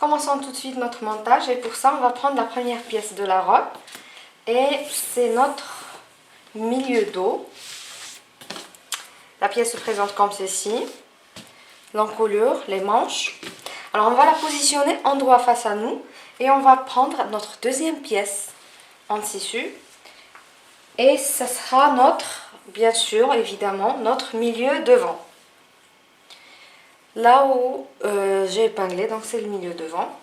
commençons tout de suite notre montage et pour ça on va prendre la première pièce de la robe et c'est notre milieu dos. La pièce se présente comme ceci, l'encolure, les manches. Alors on va la positionner endroit face à nous et on va prendre notre deuxième pièce en tissu et ça sera notre, bien sûr, évidemment, notre milieu devant. Là où j'ai épinglé, donc c'est le milieu devant.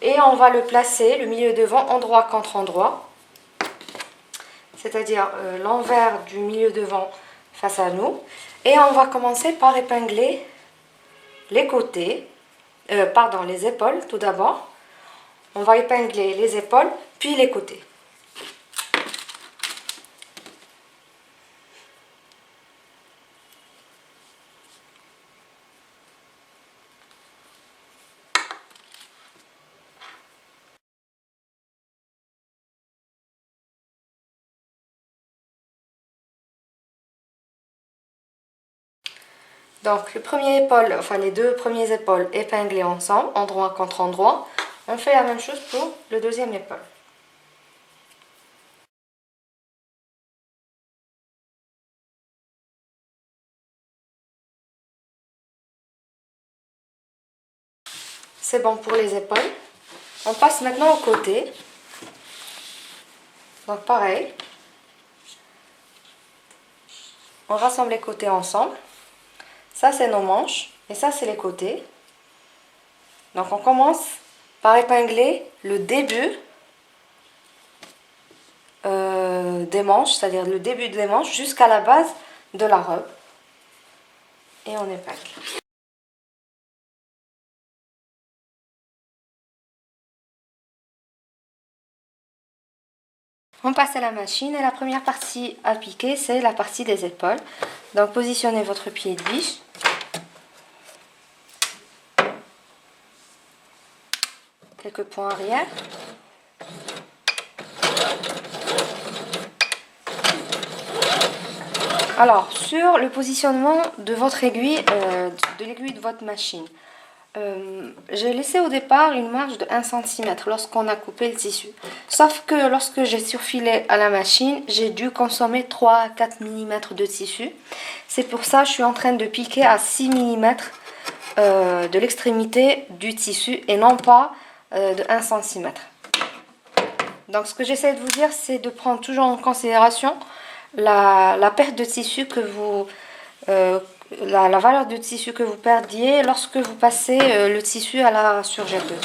Et on va le placer, le milieu devant, endroit contre endroit. C'est-à-dire l'envers du milieu devant face à nous. Et on va commencer par épingler les côtés, pardon, les épaules tout d'abord. On va épingler les épaules, puis les côtés. Donc le premier épaule, enfin les deux premières épaules épinglées ensemble, endroit contre endroit. On fait la même chose pour le deuxième épaule. C'est bon pour les épaules. On passe maintenant au côté. Donc pareil. On rassemble les côtés ensemble. Ça c'est nos manches et ça c'est les côtés. Donc on commence par épingler le début des manches, c'est-à-dire le début des manches jusqu'à la base de la robe. Et on épingle. On passe à la machine et la première partie à piquer, c'est la partie des épaules. Donc positionnez votre pied de biche. Quelques points arrière. Alors, sur le positionnement de votre aiguille, de l'aiguille de votre machine, j'ai laissé au départ une marge de 1 cm lorsqu'on a coupé le tissu. Sauf que lorsque j'ai surfilé à la machine, j'ai dû consommer 3 à 4 mm de tissu. C'est pour ça que je suis en train de piquer à 6 mm de l'extrémité du tissu et non pas de 1 cm. Donc ce que j'essaie de vous dire, c'est de prendre toujours en considération la perte de tissu que vous... la valeur de tissu que vous perdiez lorsque vous passez le tissu à la surjetteuse.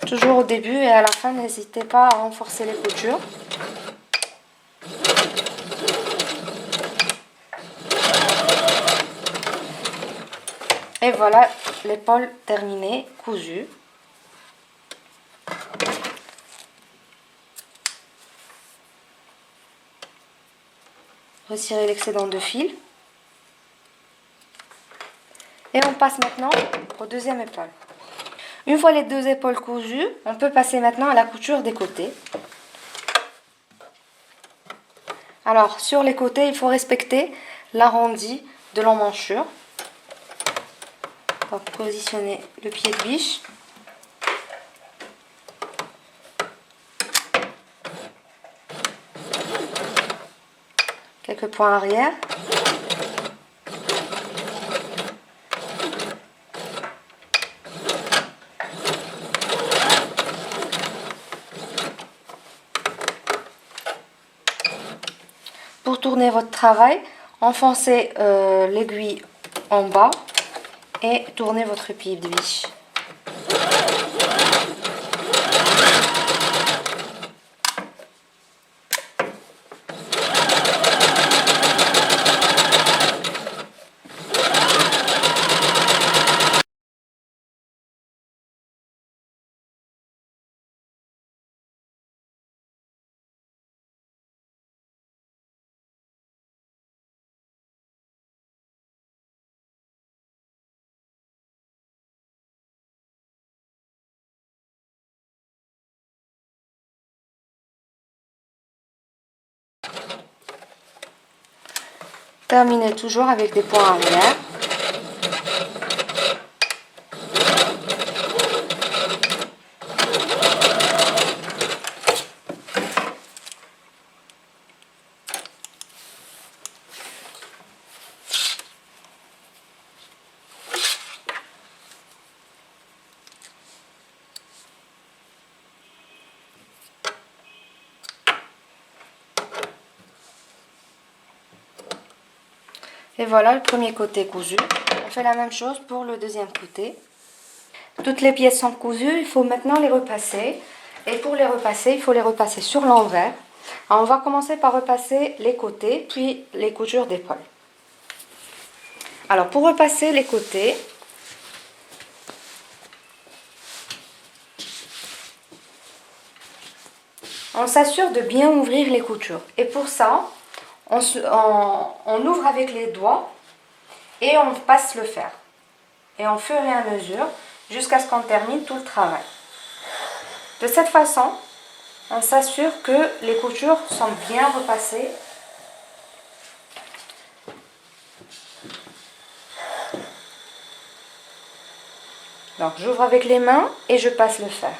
Toujours au début et à la fin, n'hésitez pas à renforcer les coutures. Et voilà l'épaule terminée, cousue. Retirez l'excédent de fil. Et on passe maintenant au deuxième épaule. Une fois les deux épaules cousues, on peut passer maintenant à la couture des côtés. Alors, sur les côtés, il faut respecter l'arrondi de l'emmanchure. Donc, positionnez le pied de biche. Quelques points arrière. Pour tourner votre travail, enfoncez l'aiguille en bas et tournez votre pied de biche. terminer toujours avec des points arrière. Et voilà le premier côté cousu. On fait la même chose pour le deuxième côté. Toutes les pièces sont cousues, il faut maintenant les repasser. Et pour les repasser, il faut les repasser sur l'envers. On va commencer par repasser les côtés, puis les coutures d'épaule. Alors pour repasser les côtés, on s'assure de bien ouvrir les coutures. Et pour ça, on ouvre avec les doigts et on passe le fer. Et en fur et à mesure, jusqu'à ce qu'on termine tout le travail. De cette façon, on s'assure que les coutures sont bien repassées. Donc j'ouvre avec les mains et je passe le fer.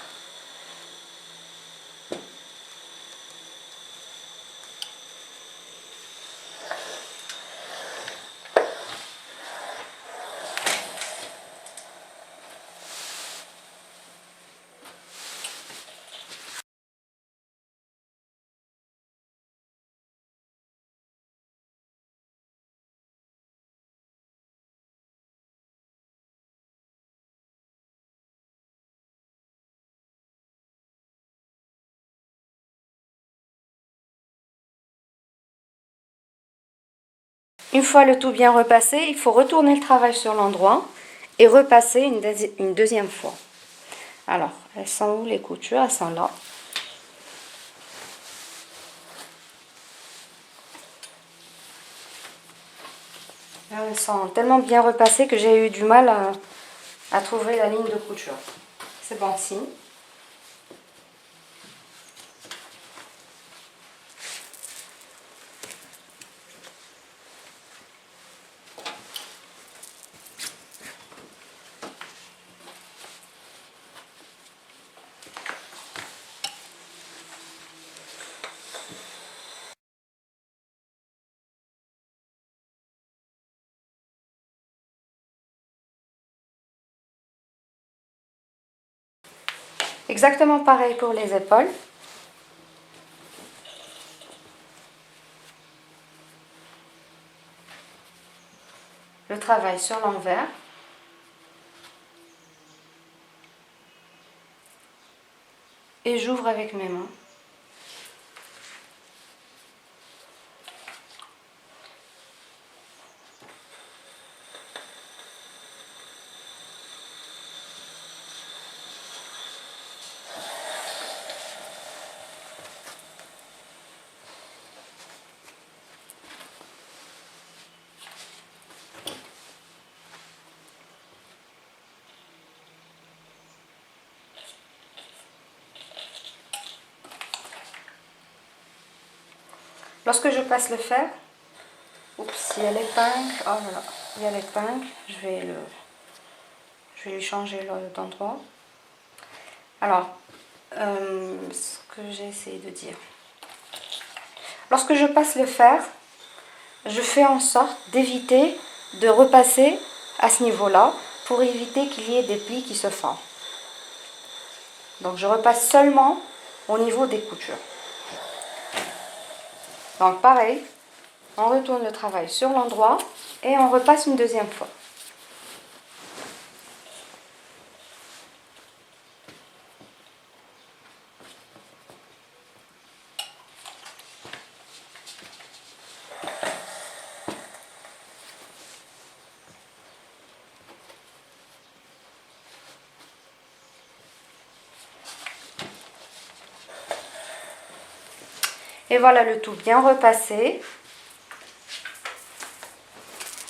Une fois le tout bien repassé, il faut retourner le travail sur l'endroit et repasser une deuxième fois. Alors, elles sont où les coutures? Elles sont là. Elles sont tellement bien repassées que j'ai eu du mal à trouver la ligne de couture. C'est bon signe. Exactement pareil pour les épaules. Le travail sur l'envers. Et j'ouvre avec mes mains. Lorsque je passe le fer, oups, il y a l'épingle, oh là là, il y a l'épingle, je vais lui changer d'endroit. Alors, ce que j'ai essayé de dire. Lorsque je passe le fer, je fais en sorte d'éviter de repasser à ce niveau-là pour éviter qu'il y ait des plis qui se forment. Donc je repasse seulement au niveau des coutures. Donc pareil, on retourne le travail sur l'endroit et on repasse une deuxième fois. Et voilà le tout bien repassé.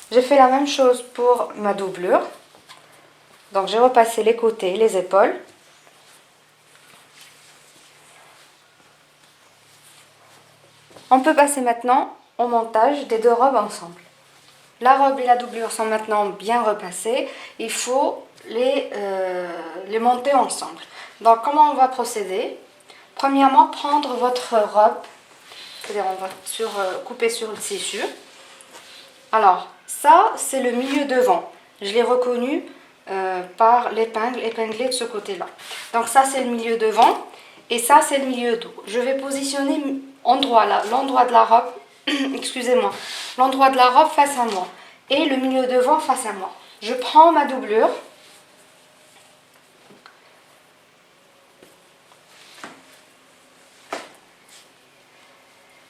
J'ai fait la même chose pour ma doublure. Donc j'ai repassé les côtés, les épaules. On peut passer maintenant au montage des deux robes ensemble. La robe et la doublure sont maintenant bien repassées. Il faut les monter ensemble. Donc comment on va procéder? Premièrement, prendre votre robe, c'est-à-dire on va couper sur le tissu. Alors ça c'est le milieu devant. Je l'ai reconnu par l'épingle épinglée de ce côté-là. Donc ça c'est le milieu devant et ça c'est le milieu dos. Je vais positionner l'endroit de la robe, excusez-moi, l'endroit de la robe face à moi et le milieu devant face à moi. Je prends ma doublure.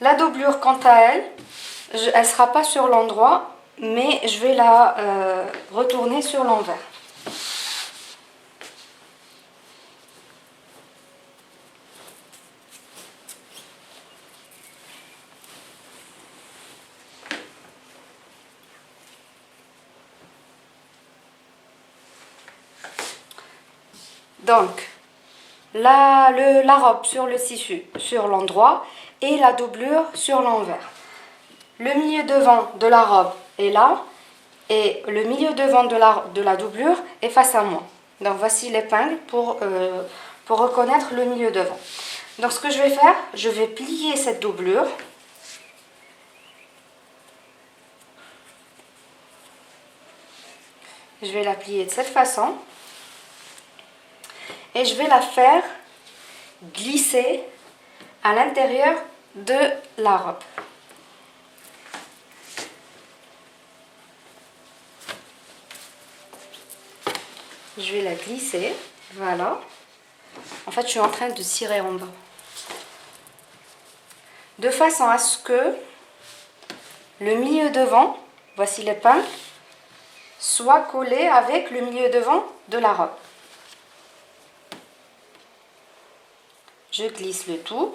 La doublure, quant à elle, elle ne sera pas sur l'endroit, mais je vais la retourner sur l'envers. Donc, la robe sur le tissu, sur l'endroit, et la doublure sur l'envers. Le milieu devant de la robe est là, et le milieu devant de la doublure est face à moi. Donc voici l'épingle pour reconnaître le milieu devant. Donc ce que je vais faire, je vais plier cette doublure. Je vais la plier de cette façon. Et je vais la faire glisser à l'intérieur de la robe. Je vais la glisser, voilà. En fait, je suis en train de tirer en bas. De façon à ce que le milieu devant, voici l'épingle, soit collé avec le milieu devant de la robe. Je glisse le tout.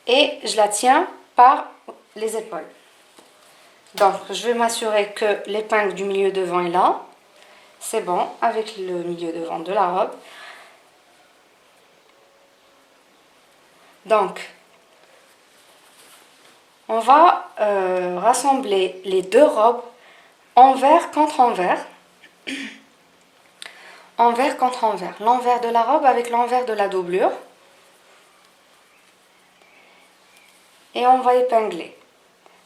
Et je la tiens par les épaules. Donc, je vais m'assurer que l'épingle du milieu devant est là. C'est bon, avec le milieu devant de la robe. Donc, on va rassembler les deux robes envers contre envers. Envers contre envers. L'envers de la robe avec l'envers de la doublure. Et on va épingler.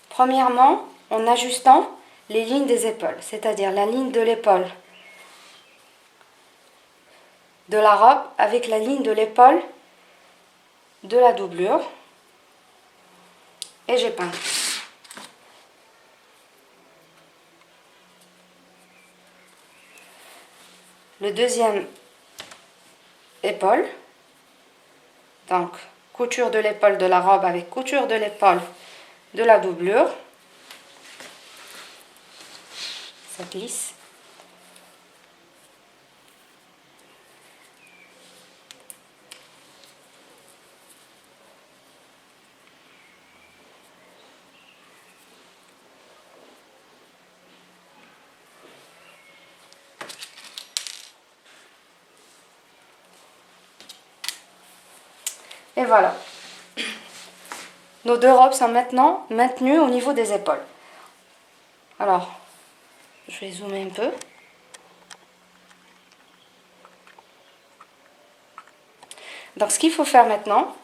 Premièrement, en ajustant les lignes des épaules, c'est-à-dire la ligne de l'épaule de la robe avec la ligne de l'épaule de la doublure. Et j'épingle. Le deuxième épaule, donc couture de l'épaule de la robe avec couture de l'épaule de la doublure, ça glisse. Et voilà. Nos deux robes sont maintenant maintenues au niveau des épaules. Alors, je vais zoomer un peu. Donc, ce qu'il faut faire maintenant,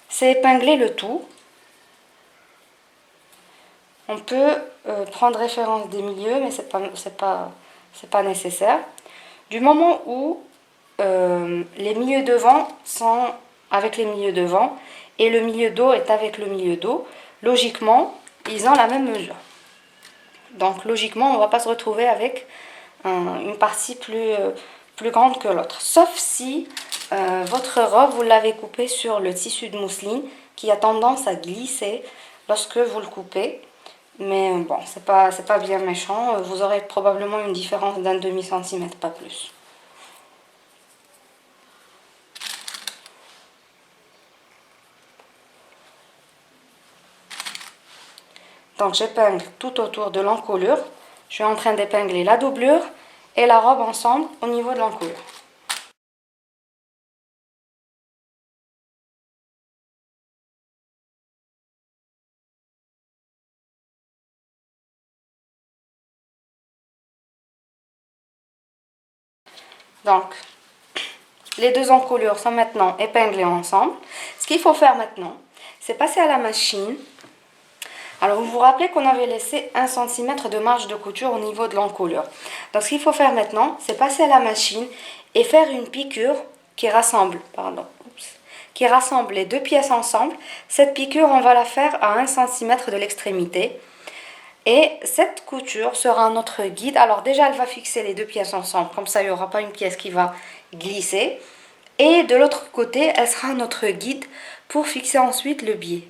c'est épingler le tout. On peut prendre référence des milieux, mais c'est pas nécessaire. Du moment où les milieux devant sont avec les milieux devant et le milieu dos est avec le milieu dos, logiquement, ils ont la même mesure. Donc, logiquement, on ne va pas se retrouver avec une partie plus grande que l'autre. Sauf si votre robe, vous l'avez coupée sur le tissu de mousseline qui a tendance à glisser lorsque vous le coupez. Mais bon, c'est pas bien méchant. Vous aurez probablement une différence d'un demi-centimètre, pas plus. Donc j'épingle tout autour de l'encolure. Je suis en train d'épingler la doublure et la robe ensemble au niveau de l'encolure. Donc, les deux encolures sont maintenant épinglées ensemble. Ce qu'il faut faire maintenant, c'est passer à la machine. Alors, vous vous rappelez qu'on avait laissé 1 cm de marge de couture au niveau de l'encolure. Donc, ce qu'il faut faire maintenant, c'est passer à la machine et faire une piqûre qui rassemble, qui rassemble les deux pièces ensemble. Cette piqûre, on va la faire à 1 cm de l'extrémité. Et cette couture sera notre guide. Alors déjà, elle va fixer les deux pièces ensemble. Comme ça, il n'y aura pas une pièce qui va glisser. Et de l'autre côté, elle sera notre guide pour fixer ensuite le biais.